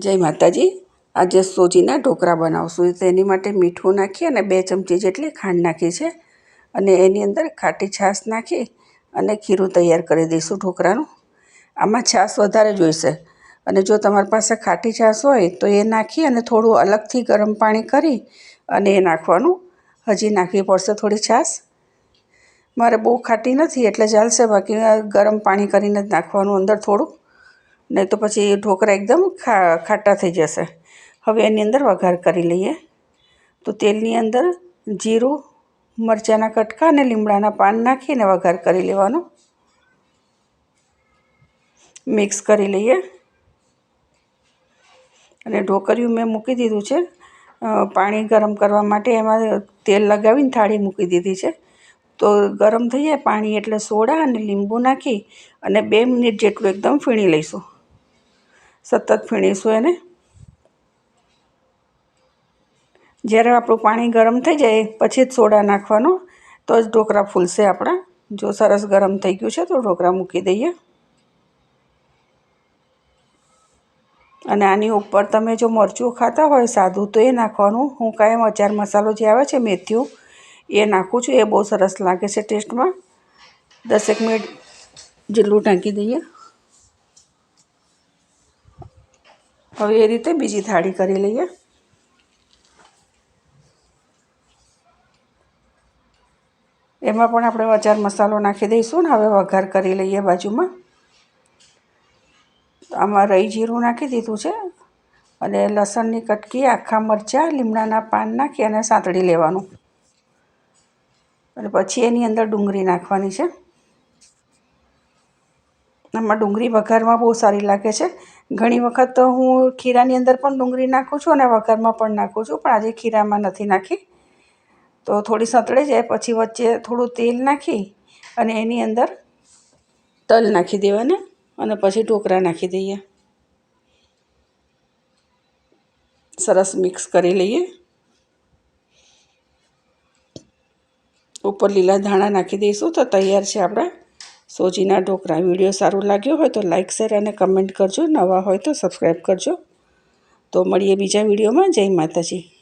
જય માતાજી। આજે સોજીના ઢોકળા બનાવશું। તેની માટે મીઠું નાખી અને 2 ચમચી જેટલી ખાંડ નાખી છે અને એની અંદર ખાટી છાશ નાખી અને ખીરું તૈયાર કરી દઈશું ઢોકળાનું। આમાં છાશ વધારે જોઈશે અને જો તમારી પાસે ખાટી છાશ હોય તો એ નાખી અને થોડું અલગથી ગરમ પાણી કરી અને એ નાખવાનું। હજી નાખવી પડશે થોડી છાશ। મારે બહુ ખાટી નથી એટલે ચાલશે, બાકી ગરમ પાણી કરીને જ નાખવાનું અંદર થોડું, નહીં તો પછી ઢોકળા એકદમ ખાટા થઈ જશે। હવે એની અંદર વઘાર કરી લઈએ। તો તેલની અંદર જીરું, મરચાંના કટકા અને લીમડાના પાન નાખીને વઘાર કરી લેવાનો। મિક્સ કરી લઈએ અને ઢોકળિયું મેં મૂકી દીધું છે પાણી ગરમ કરવા માટે। એમાં તેલ લગાવીને થાળી મૂકી દીધી છે। તો ગરમ થઈ જાય પાણી એટલે સોડા અને લીંબુ નાખી અને 2 મિનિટ જેટલું એકદમ ફીણી લઈશું। સતત ફીણીશું એને। જ્યારે આપણું પાણી ગરમ થઈ જાય પછી જ સોડા નાખવાનો, તો જ ઢોકળા ફૂલશે આપણા। જો સરસ ગરમ થઈ ગયું છે તો ઢોકળા મૂકી દઈએ અને આની ઉપર તમે જો મરચું ખાતા હોય સાદું તો એ નાખવાનું। હું કાયમ અચાર મસાલો જે આવે છે મેથીયું એ નાખું છું, એ બહુ સરસ લાગે છે ટેસ્ટમાં। 10 મિનિટ જેટલું ઢાંકી દઈએ। હવે એ રીતે બીજી થાળી કરી લઈએ। એમાં પણ આપણે અચાર મસાલો નાખી દઈશું ને હવે વઘાર કરી લઈએ બાજુમાં। આમાં રાઈ જીરું નાખી દીધું છે અને લસણની કટકી, આખા મરચાં, લીમડાના પાન નાખી અને સાંતળી લેવાનું અને પછી એની અંદર ડુંગળી નાખવાની છે। આમાં ડુંગળી વઘારમાં બહુ સારી લાગે છે। ઘણી વખત તો હું ખીરાની અંદર પણ ડુંગળી નાખું છું અને વઘારમાં પણ નાખું છું, પણ આજે ખીરામાં નથી નાખી। તો થોડી સતળાઈ જાય પછી વચ્ચે થોડું તેલ નાખી અને એની અંદર તલ નાખી દેવાના અને પછી ઢોકળા નાખી દઈએ। સરસ મિક્સ કરી લઈએ। ઉપર લીલા ધાણા નાખી દઈશું તો તૈયાર છે આપણા સોજીના ઢોકળા। વિડીયો સારું લાગ્યો હોય તો લાઇક, શેર અને કમેન્ટ કરજો। નવા હોય તો સબસ્ક્રાઈબ કરજો। તો મળીએ બીજા વિડીયોમાં। જય માતાજી।